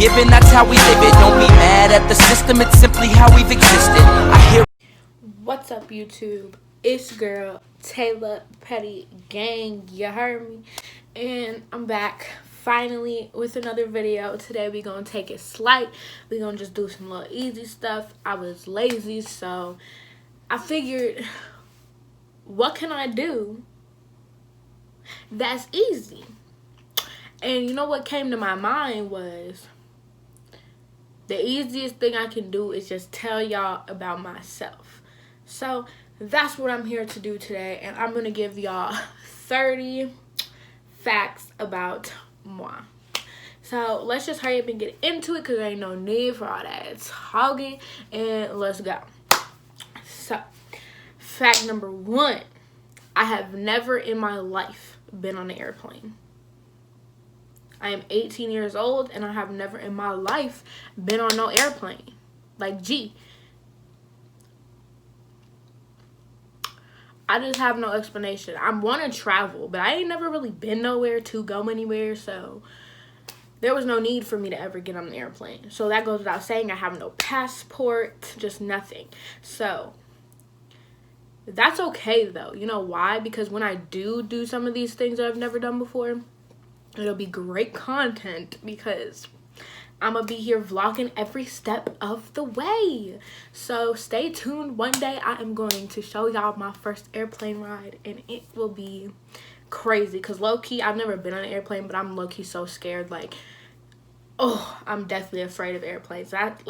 given, that's how we live it. Don't be mad at the system, it's simply how we've existed. I hear. What's up, YouTube? It's girl Taylor Petty Gang, you heard me? And I'm back finally with another video. Today we gonna take it slight. We gonna just do some little easy stuff. I was lazy, so I figured, what can I do that's easy? And you know what came to my mind was, the easiest thing I can do is just tell y'all about myself. So that's what I'm here to do today, and I'm gonna give y'all 30 facts about moi. So let's just hurry up and get into it, because there ain't no need for all that talking, and let's go. So fact number 1, I have never in my life been on an airplane. I am 18 years old, and I have never in my life been on no airplane. Like, gee. I just have no explanation. I want to travel, but I ain't never really been nowhere to go anywhere, so there was no need for me to ever get on an airplane. So that goes without saying. I have no passport, just nothing. So that's okay, though. You know why? Because when I do some of these things that I've never done before, it'll be great content, because I'm gonna be here vlogging every step of the way. So stay tuned. One day I am going to show y'all my first airplane ride, and it will be crazy. Because low-key, I've never been on an airplane, but I'm low-key so scared. Like, oh, I'm deathly afraid of airplanes. That's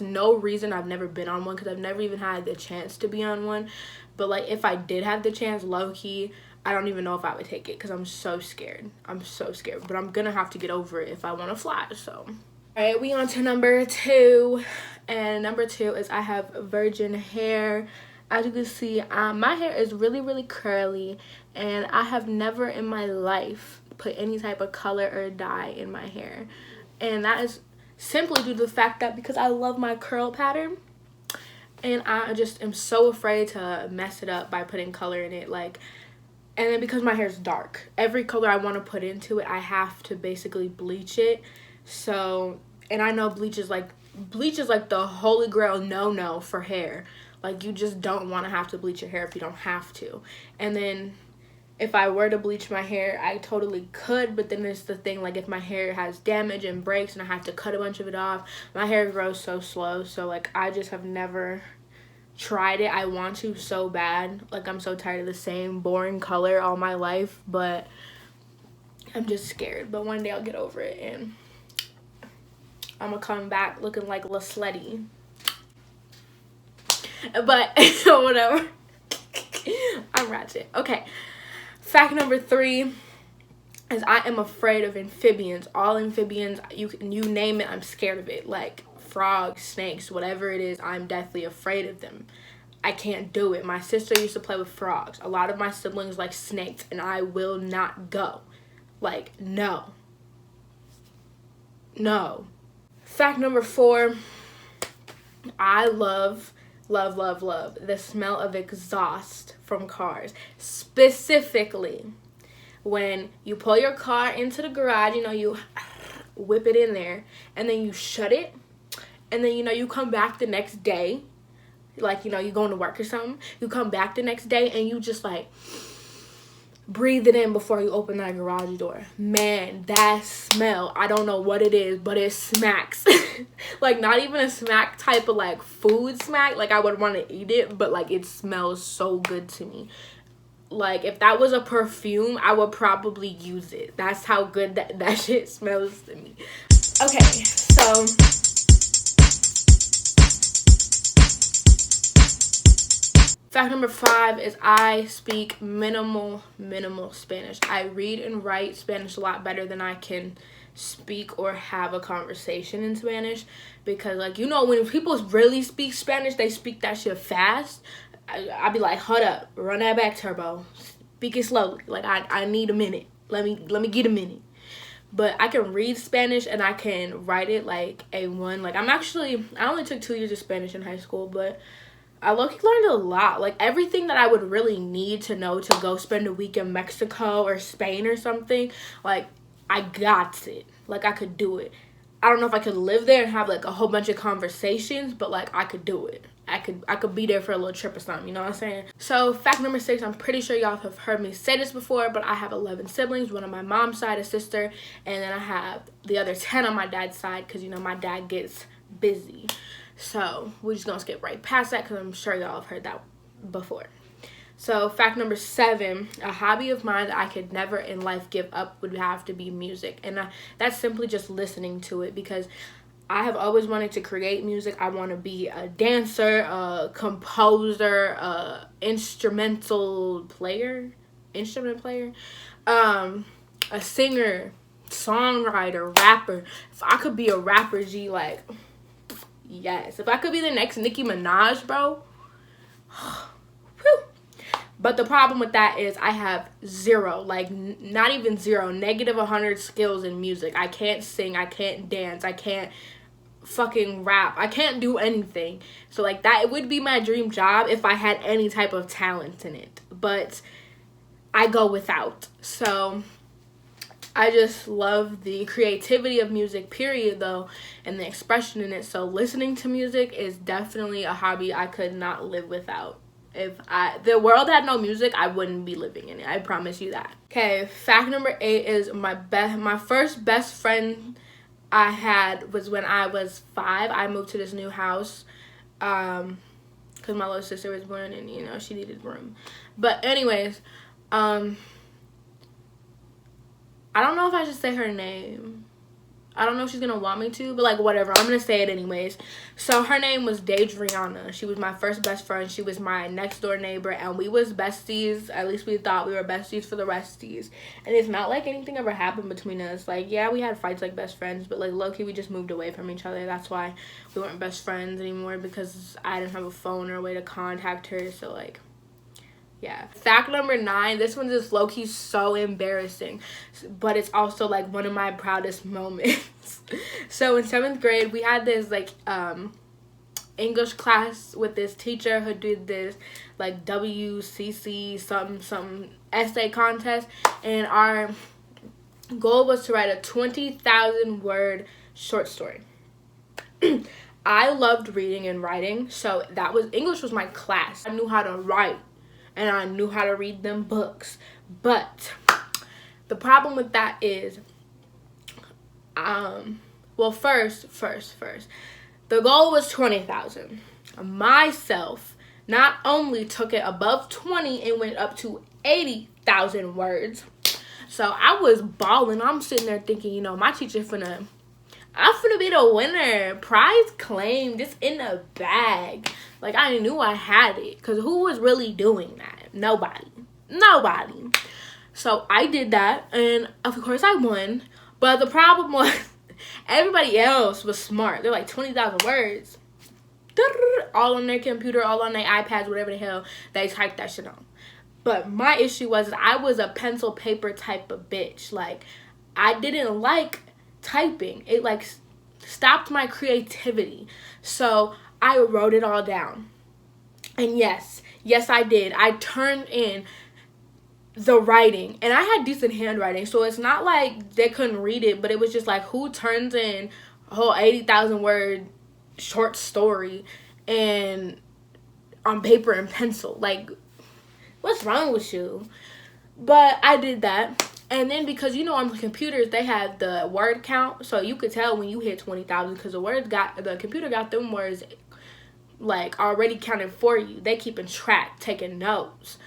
no reason I've never been on one, because I've never even had the chance to be on one. But like, if I did have the chance, low-key, I don't even know if I would take it, because I'm so scared. I'm so scared. But I'm gonna have to get over it if I want to fly. So, all right, we on to number 2. And number 2 is I have virgin hair. As you can see, my hair is really, really curly. And I have never in my life put any type of color or dye in my hair. And that is simply due to the fact that because I love my curl pattern. And I just am so afraid to mess it up by putting color in it. Like, and then because my hair is dark, every color I want to put into it, I have to basically bleach it. So, and I know bleach is like the holy grail no for hair. Like, you just don't want to have to bleach your hair if you don't have to. And then if I were to bleach my hair, I totally could, but then it's the thing, like, if my hair has damage and breaks and I have to cut a bunch of it off, my hair grows so slow. So like, I just have never tried it. I want to so bad. Like, I'm so tired of the same boring color all my life, but I'm just scared. But one day I'll get over it, and I'm gonna come back looking like La Slutty. But whatever. I'm ratchet. Okay, fact number 3 is I am afraid of amphibians. All amphibians, you name it, I'm scared of it. Like frogs, snakes, whatever it is, I'm deathly afraid of them. I can't do it. My sister used to play with frogs. A lot of my siblings like snakes, and I will not go. Like, no. Fact number 4, I love the smell of exhaust from cars. Specifically, when you pull your car into the garage, you know, you whip it in there, and then you shut it. And then, you know, you come back the next day, like, you know, you going to work or something. You come back the next day and you just, like, breathe it in before you open that garage door. Man, that smell, I don't know what it is, but it smacks. Like, not even a smack type of, like, food smack. Like, I would want to eat it, but, like, it smells so good to me. Like, if that was a perfume, I would probably use it. That's how good that shit smells to me. Okay, so fact number 5 is I speak minimal Spanish. I read and write Spanish a lot better than I can speak or have a conversation in Spanish. Because, like, you know, when people really speak Spanish, they speak that shit fast. I'd be like, hold up, run that back, Turbo. Speak it slowly. Like, I need a minute. Let me get a minute. But I can read Spanish and I can write it like A1. Like, I only took 2 years of Spanish in high school, but I low-key learned a lot. Like, everything that I would really need to know to go spend a week in Mexico or Spain or something, like, I got it. Like, I could do it. I don't know if I could live there and have like a whole bunch of conversations, but like I could do it. I could be there for a little trip or something, you know what I'm saying? So fact number 6, I'm pretty sure y'all have heard me say this before, but I have 11 siblings. One on my mom's side, a sister, and then I have the other 10 on my dad's side, because you know my dad gets busy. So we're just gonna skip right past that because I'm sure y'all have heard that before. So fact number 7, a hobby of mine that I could never in life give up would have to be music. And that's simply just listening to it, because I have always wanted to create music. I want to be a dancer, a composer, a instrument player, a singer, songwriter, rapper. If I could be a rapper, like, yes. If I could be the next Nicki Minaj, bro. Whew. But the problem with that is I have zero, like not even zero, negative 100 skills in music. I can't sing, I can't dance, I can't fucking rap, I can't do anything. So like that, it would be my dream job if I had any type of talent in it. But I go without. So I just love the creativity of music, period, though, and the expression in it. So listening to music is definitely a hobby I could not live without. If the world had no music, I wouldn't be living in it. I promise you that. Okay, fact number 8 is my first best friend I had was when I was 5. I moved to this new house because my little sister was born and, you know, she needed room. But anyways, I don't know if I should say her name. I don't know if she's going to want me to, but like whatever. I'm going to say it anyways. So her name was Deidreana. She was my first best friend. She was my next door neighbor, and we was besties. At least we thought we were besties for the resties. And it's not like anything ever happened between us. Like, yeah, we had fights like best friends, but like low-key we just moved away from each other. That's why we weren't best friends anymore, because I didn't have a phone or a way to contact her. So like, yeah. Fact number 9, this one's just low-key so embarrassing, but it's also like one of my proudest moments. So in 7th grade, we had this like English class with this teacher who did this like WCC something essay contest, and our goal was to write a 20,000 word short story. I loved reading and writing, so English was my class. I knew how to write and I knew how to read them books. But the problem with that is, well, first, the goal was 20,000. Myself not only took it above 20 and went up to 80,000 words. So I was balling. I'm sitting there thinking, you know, my teacher I'm finna be the winner. Prize claim, just in the bag. Like, I knew I had it. Because who was really doing that? Nobody. So I did that. And, of course, I won. But the problem was, everybody else was smart. They're like 20,000 words. All on their computer, all on their iPads, whatever the hell they typed that shit on. But my issue was I was a pencil paper type of bitch. Like, I didn't like typing. It like stopped my creativity. So I wrote it all down. And yes I did. I turned in the writing, and I had decent handwriting, so it's not like they couldn't read it, but it was just like, who turns in a whole 80,000 word short story and on paper and pencil? Like, what's wrong with you? But I did that. And then, because, you know, on the computers, they have the word count. So you could tell when you hit 20,000, because the computer got them words, like, already counted for you. They keeping track, taking notes.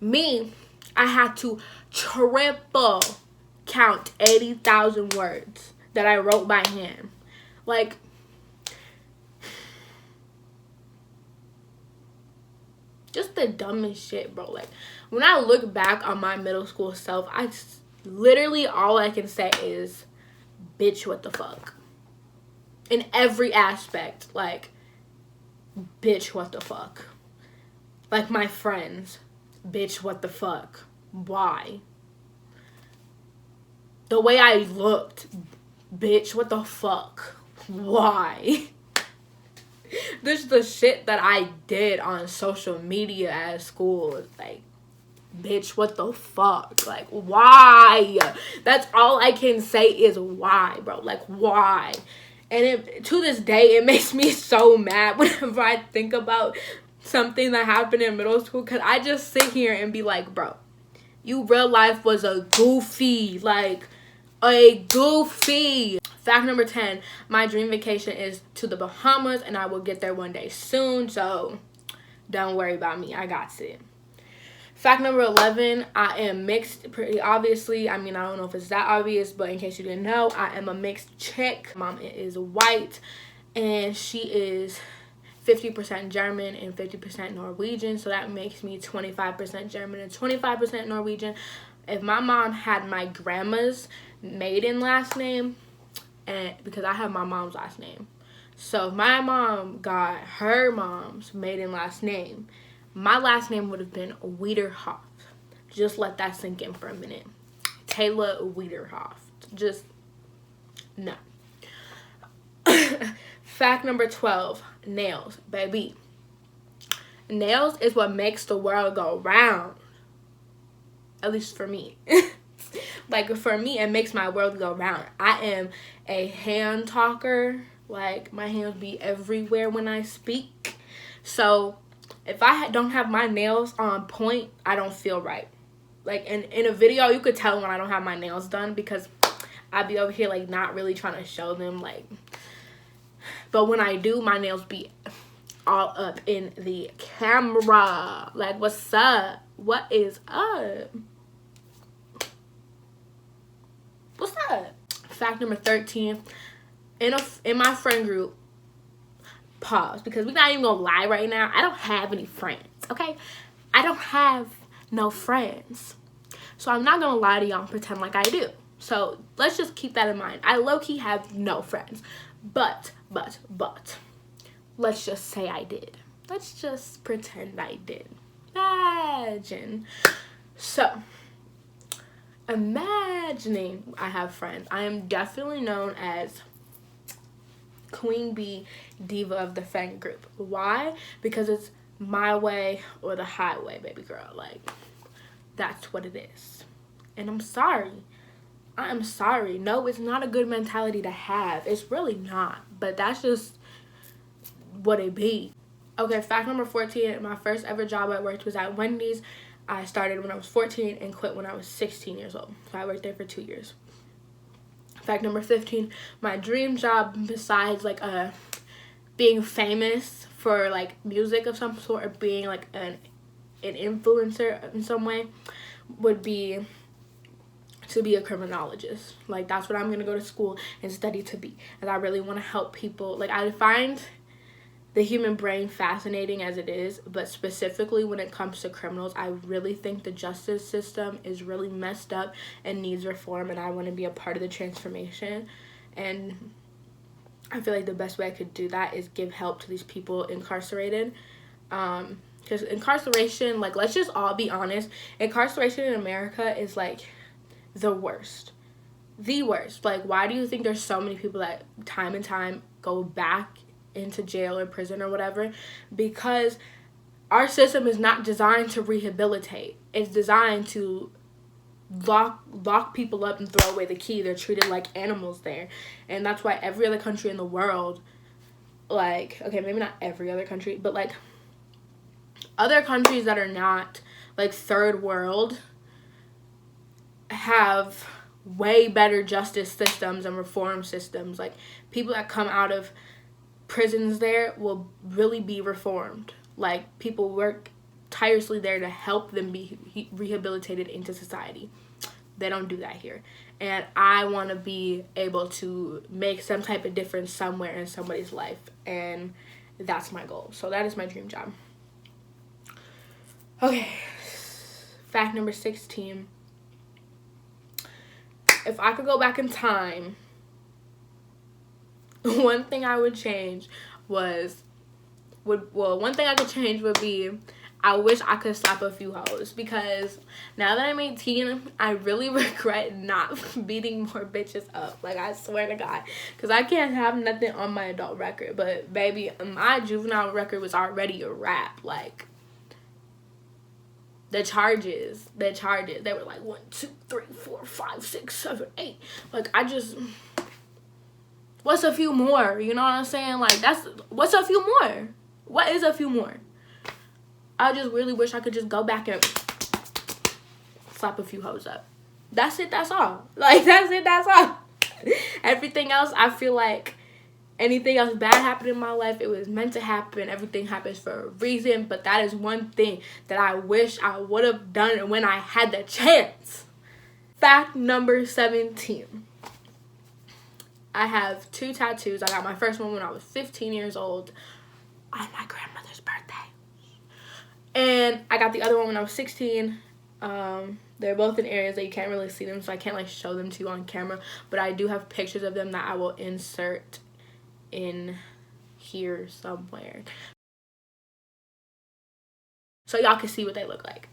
Me, I had to triple count 80,000 words that I wrote by hand. Like, just the dumbest shit, bro. Like, when I look back on my middle school self, literally all I can say is, bitch, what the fuck? In every aspect, like, bitch, what the fuck? Like, my friends, bitch, what the fuck? Why? The way I looked, bitch, what the fuck? Why? This is the shit that I did on social media at school. Like, bitch, what the fuck? Like, why? That's all I can say is why, bro. Like, why? And to this day, it makes me so mad whenever I think about something that happened in middle school, because I just sit here and be like, bro, you real life was a goofy, like, a goofy. Fact number 10, my dream vacation is to the Bahamas, and I will get there one day soon, so don't worry about me. I got it. Fact number 11, I am mixed, pretty obviously. I mean, I don't know if it's that obvious, but in case you didn't know, I am a mixed chick. Mom is white, and she is 50% German and 50% Norwegian, so that makes me 25% German and 25% Norwegian. If my mom had my grandma's maiden last name, and because I have my mom's last name, so if my mom got her mom's maiden last name, my last name would have been Wiederhoff. Just let that sink in for a minute. Taylor Wiederhoff. Just, no. Fact number 12, nails, baby. Nails is what makes the world go round. At least for me. Like, for me, it makes my world go round. I am a hand talker. Like, my hands be everywhere when I speak. So if I don't have my nails on point, I don't feel right. Like, in a video, you could tell when I don't have my nails done, because I be over here, like, not really trying to show them, like. But when I do, my nails be all up in the camera. Like, what's up? What is up? What's up? Fact number 13. In my friend group, pause, because we're not even gonna lie right now, I don't have any friends, okay? I don't have no friends. So I'm not gonna lie to y'all and pretend like I do. So let's just keep that in mind. I low-key have no friends. But, let's just say I did. Let's just pretend I did. Imagine. So, imagining I have friends, I am definitely known as Queen Bee, diva of the friend group. Why? Because it's my way or the highway, baby girl. Like, that's what it is. And I'm sorry. I am sorry. No, it's not a good mentality to have. It's really not. But that's just what it be. Okay, fact number 14. My first ever job I worked was at Wendy's. I started when I was 14 and quit when I was 16 years old. So I worked there for 2 years. Fact number 15, my dream job, besides like being famous for like music of some sort, or being like an influencer in some way, would be to be a criminologist. Like, that's what I'm gonna go to school and study to be. And I really want to help people. Like, I find the human brain fascinating as it is, but specifically when it comes to criminals, I really think the justice system is really messed up and needs reform, and I want to be a part of the transformation. And I feel like the best way I could do that is give help to these people incarcerated. Because incarceration, like, let's just all be honest, incarceration in America is like the worst. The worst. Like, why do you think there's so many people that time and time go back into jail or prison or whatever? Because our system is not designed to rehabilitate. It's designed to lock people up and throw away the key. They're treated like animals there. And that's why every other country in the world, like, okay, maybe not every other country, but like other countries that are not like third world have way better justice systems and reform systems. Like, people that come out of prisons there will really be reformed. Like, people work tirelessly there to help them be rehabilitated into society. They don't do that here. And I want to be able to make some type of difference somewhere in somebody's life. And that's my goal. So that is my dream job. Okay. Fact number 16. If I could go back in time, one thing I would change one thing I could change would be, I wish I could slap a few hoes, because now that I'm 18, I really regret not beating more bitches up. Like, I swear to God, because I can't have nothing on my adult record, but baby, my juvenile record was already a wrap. Like, the charges. They were like 1, 2, 3, 4, 5, 6, 7, 8. Like, I just, what's a few more? You know what I'm saying? Like, what's a few more? What is a few more? I just really wish I could just go back and slap a few hoes up. That's it, that's all. Like, that's it, that's all. Everything else, I feel like anything else bad happened in my life, it was meant to happen. Everything happens for a reason. But that is one thing that I wish I would have done when I had the chance. Fact number 17. I have 2 tattoos. I got my first one when I was 15 years old on my grandmother's birthday. And I got the other one when I was 16. They're both in areas that you can't really see them, so I can't like show them to you on camera. But I do have pictures of them that I will insert in here somewhere, so y'all can see what they look like.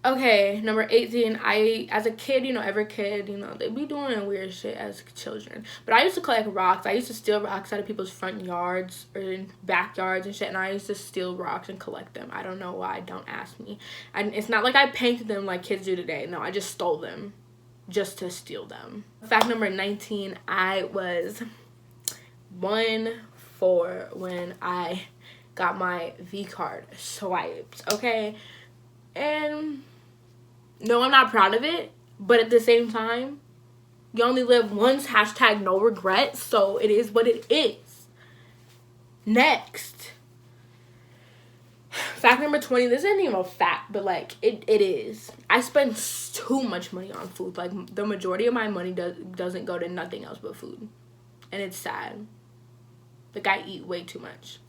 Okay, number 18. As a kid, you know, every kid, you know, they be doing weird shit as children. But I used to collect rocks. I used to steal rocks out of people's front yards or in backyards and shit. And I used to steal rocks and collect them. I don't know why. Don't ask me. And it's not like I painted them like kids do today. No, I just stole them just to steal them. Fact number 19. I was 1-4 when I got my V card swiped. Okay, and no, I'm not proud of it, but at the same time, you only live once, hashtag no regrets, so it is what it is. Next. Fact number 20, this isn't even a fact, but like, it is. I spend too much money on food. Like, the majority of my money doesn't go to nothing else but food. And it's sad. Like, I eat way too much.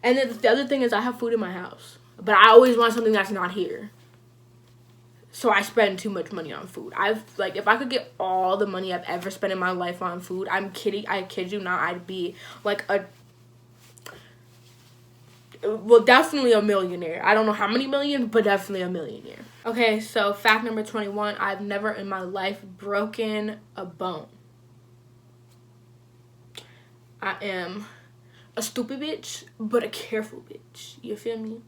And then the other thing is I have food in my house, but I always want something that's not here. So I spend too much money on food. If I could get all the money I've ever spent in my life on food, I kid you not, I'd be like definitely a millionaire. I don't know how many million, but definitely a millionaire. Okay, so fact number 21, I've never in my life broken a bone. I am a stupid bitch, but a careful bitch. You feel me?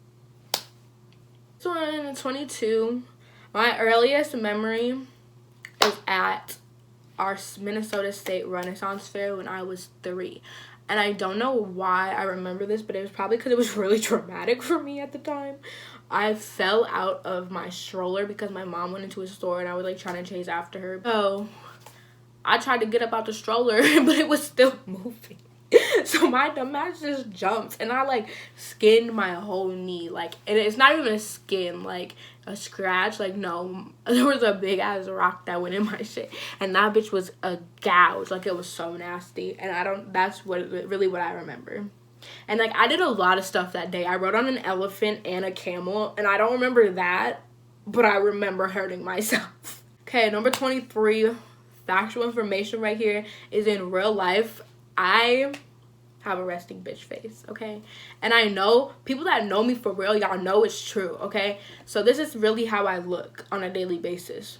So in 22, my earliest memory is at our Minnesota State Renaissance Fair when I was 3. And I don't know why I remember this, but it was probably because it was really traumatic for me at the time. I fell out of my stroller because my mom went into a store and I was like trying to chase after her. So I tried to get up out the stroller, but it was still moving. So my dumbass just jumps and I like skinned my whole knee. Like, and it's not even a skin, like a scratch. Like, no, there was a big ass rock that went in my shit, and that bitch was a gouge. Like, it was so nasty. And that's really what I remember. And like, I did a lot of stuff that day. I rode on an elephant and a camel, and I don't remember that, but I remember hurting myself. Okay, number 23, factual information right here is in real life. I have a resting bitch face, okay? And I know, people that know me for real, y'all know it's true, okay? So this is really how I look on a daily basis.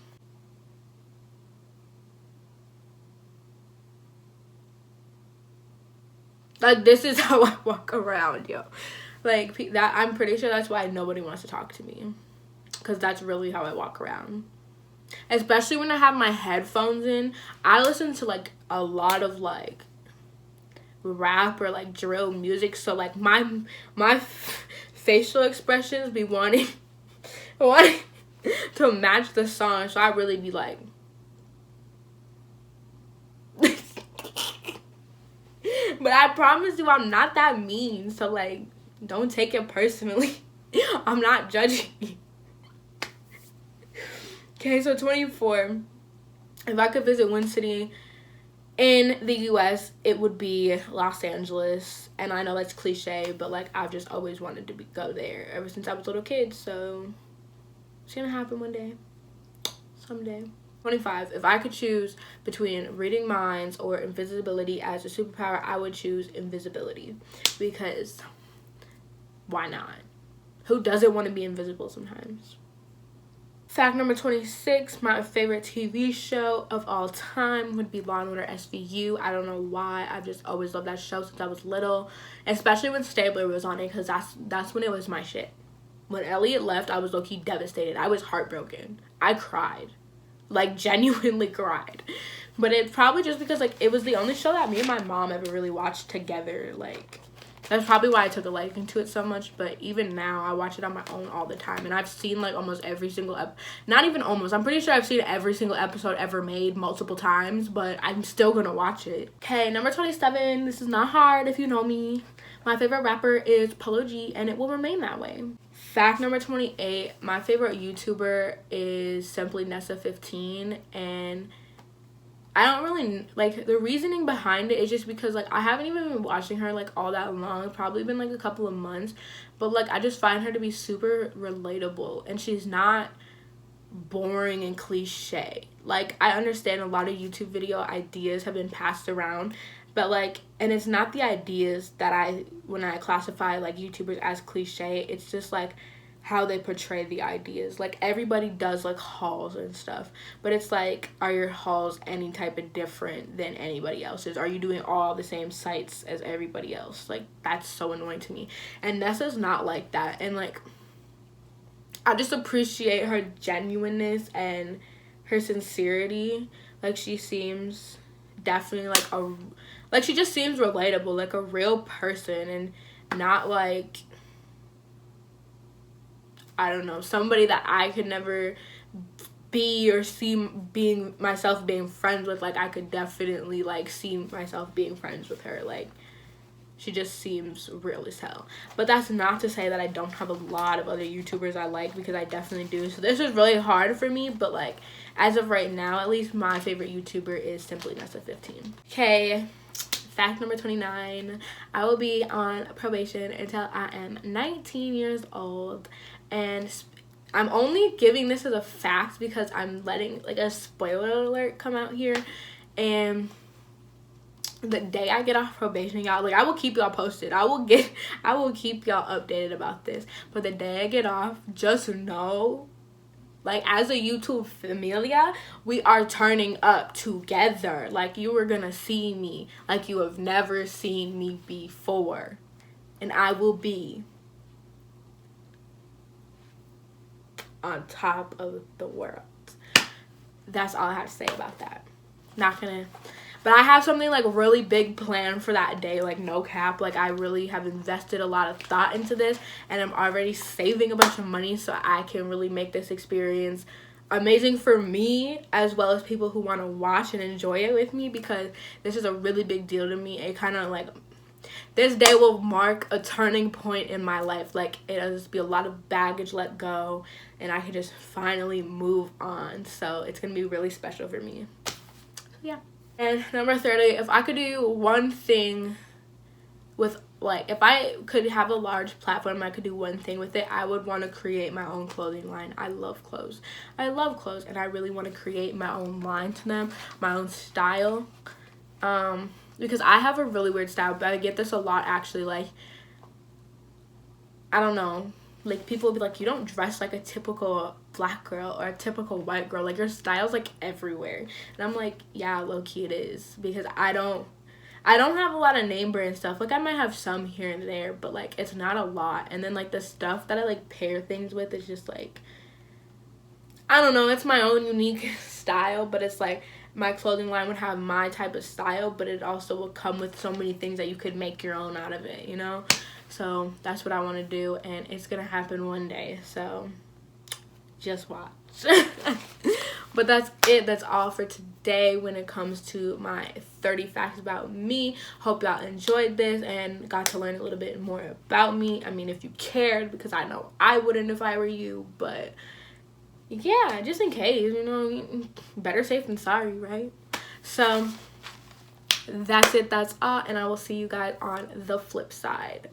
Like, this is how I walk around, yo. Like, that, I'm pretty sure that's why nobody wants to talk to me. Because that's really how I walk around. Especially when I have my headphones in. I listen to, like, a lot of, like, rap or like drill music, so like my facial expressions be wanting to match the song, so I really be like but I promise you I'm not that mean, so like don't take it personally. I'm not judging you. Okay, so 24, if I could visit one city in the U.S., it would be Los Angeles. And I know that's cliche, but like I've just always wanted to go there ever since I was a little kid. So it's gonna happen one day, someday. 25, if I could choose between reading minds or invisibility as a superpower, I would choose invisibility, because why not? Who doesn't want to be invisible sometimes? Fact number 26, my favorite TV show of all time would be Law & Order SVU. I don't know why. I've just always loved that show since I was little. Especially when Stabler was on it, because that's when it was my shit. when Elliot left, I was low-key devastated. I was heartbroken. I cried. Like, genuinely cried. But it's probably just because, like, it was the only show that me and my mom ever really watched together. Like, that's probably why I took a liking to it so much. But even now, I watch it on my own all the time. And I've seen, like, almost every single not even almost. I'm pretty sure I've seen every single episode ever made multiple times. But I'm still gonna watch it. Okay, number 27. This is not hard if you know me. My favorite rapper is Polo G, and it will remain that way. Fact number 28. My favorite YouTuber is Simply Nessa15, and I don't really, like, the reasoning behind it is just because, like, I haven't even been watching her, like, all that long. It's probably been, like, a couple of months. But, like, I just find her to be super relatable. And she's not boring and cliche. Like, I understand a lot of YouTube video ideas have been passed around. But, like, and it's not the ideas that when I classify, like, YouTubers as cliche. It's just, like, how they portray the ideas. Like, everybody does, like, hauls and stuff, but it's like, are your hauls any type of different than anybody else's? Are you doing all the same sites as everybody else? Like, that's so annoying to me. And Nessa's not like that. And, like, I just appreciate her genuineness and her sincerity. Like, she seems definitely like she just seems relatable, like a real person, and not like, I don't know, somebody that I could never be or see myself being friends with. Like, I could definitely, like, see myself being friends with her. Like, she just seems real as hell. But that's not to say that I don't have a lot of other YouTubers I like, because I definitely do. So this is really hard for me, but, like, as of right now, at least, my favorite YouTuber is Simply Nessa15. Okay. Fact number 29. I will be on probation until I am 19 years old. And I'm only giving this as a fact because I'm letting, like, a spoiler alert come out here. And the day I get off probation, y'all, like, I will keep y'all posted. I will keep y'all updated about this. But the day I get off, just know, like, as a YouTube familia, we are turning up together. Like, you are gonna see me like you have never seen me before. And I will be on top of the world. That's all I have to say about that. Not gonna, but I have something, like, really big planned for that day, like, no cap. Like, I really have invested a lot of thought into this, and I'm already saving a bunch of money so I can really make this experience amazing for me, as well as people who want to watch and enjoy it with me, because this is a really big deal to me. It kind of, like, this day will mark a turning point in my life. Like, it'll just be a lot of baggage let go, and I can just finally move on. So it's gonna be really special for me. So yeah. And number 30, if I could do one thing with, like, if I could have a large platform, I could do one thing with it, I would want to create my own clothing line. I love clothes. And I really want to create my own line to them, my own style. Because I have a really weird style, but I get this a lot, actually. Like, I don't know, like, people will be like, you don't dress like a typical black girl or a typical white girl. Like, your style's, like, everywhere. And I'm like, yeah, low-key it is. Because I don't have a lot of name brand stuff. Like, I might have some here and there, but, like, it's not a lot. And then, like, the stuff that I, like, pair things with is just, like, I don't know, it's my own unique style. But it's, like, my clothing line would have my type of style, but it also will come with so many things that you could make your own out of it, you know? So that's what I want to do, and it's gonna happen one day, so just watch. But that's it. That's all for today when it comes to my 30 facts about me. Hope y'all enjoyed this and got to learn a little bit more about me. I mean, if you cared, because I know I wouldn't if I were you, but yeah, just in case, you know, better safe than sorry, right? So that's it. That's all, and I will see you guys on the flip side.